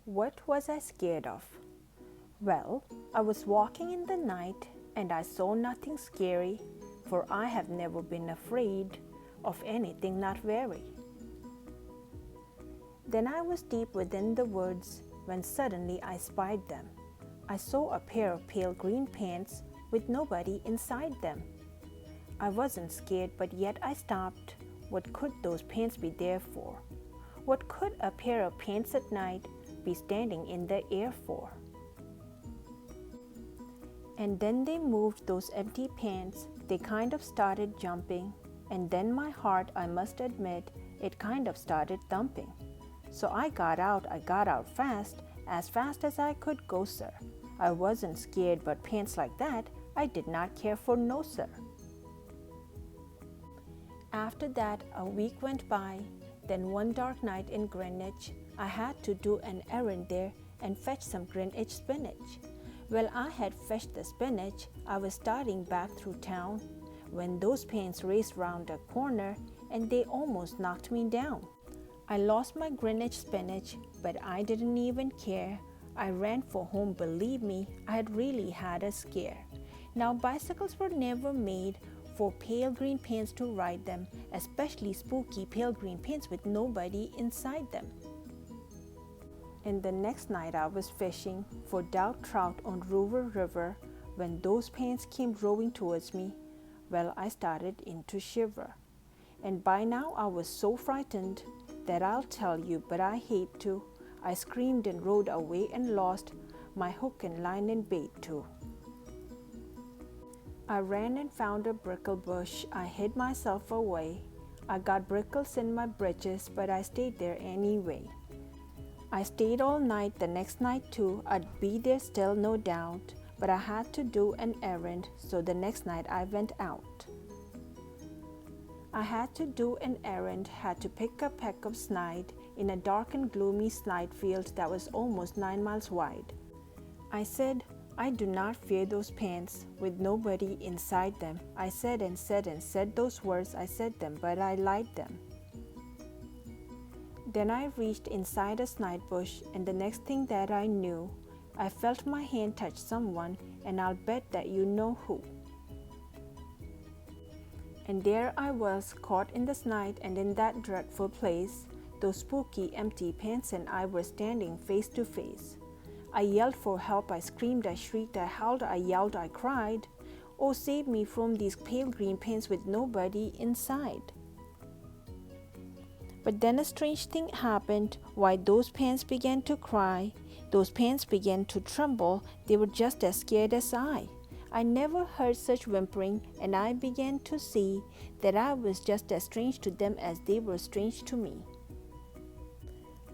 What was I scared of? Well, I was walking in the night and I saw nothing scary, for I have never been afraid of anything, not very. Then I was deep within the woods when suddenly I spied them. I saw a pair of pale green pants with nobody inside them. I wasn't scared, but yet I stopped. What could those pants be there for? What could a pair of pants at night be standing in the air for? And then they moved those empty pants. They kind of started jumping, and then my heart, I must admit, it kind of started thumping. So I got out fast as I could go, sir. I wasn't scared, but pants like that, I did not care for, no, sir. After that, a week went by. Then one dark night in Greenwich, I had to do an errand there and fetch some Greenwich spinach. Well, I had fetched the spinach. I was starting back through town when those pants raced round a corner and they almost knocked me down. I lost my Greenwich spinach, but I didn't even care. I ran for home, believe me, I had really had a scare. Now, bicycles were never made for pale green pants to ride them, especially spooky pale green pants with nobody inside them. And the next night I was fishing for dark trout on Rover River when those pants came rowing towards me. Well, I started in to shiver. And by now I was so frightened that I'll tell you, but I hate to. I screamed and rode away and lost my hook and line and bait too. I ran and found a brickle bush. I hid myself away. I got brickles in my breeches, but I stayed there anyway. I stayed all night the next night too. I'd be there still, no doubt, but I had to do an errand, so the next night I went out. I had to do an errand, had to pick a peck of snide in a dark and gloomy snide field that was almost 9 miles wide. I said, I do not fear those pants with nobody inside them. I said and said and said those words, I said them, but I lied them. Then I reached inside a snide bush, and the next thing that I knew, I felt my hand touch someone, and I'll bet that you know who. And there I was, caught in the snide, and in that dreadful place, those spooky empty pants and I were standing face to face. I yelled for help, I screamed, I shrieked, I howled, I yelled, I cried. Oh, save me from these pale green pants with nobody inside. But then a strange thing happened. Why, those pants began to cry. Those pants began to tremble. They were just as scared as I. I never heard such whimpering, and I began to see that I was just as strange to them as they were strange to me.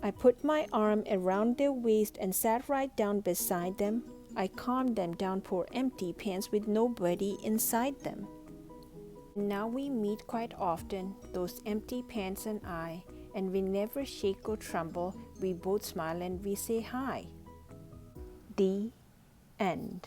I put my arm around their waist and sat right down beside them. I calmed them down, poor empty pants with nobody inside them. Now we meet quite often, those empty pants and I, and we never shake or tremble. We both smile and we say hi. The end.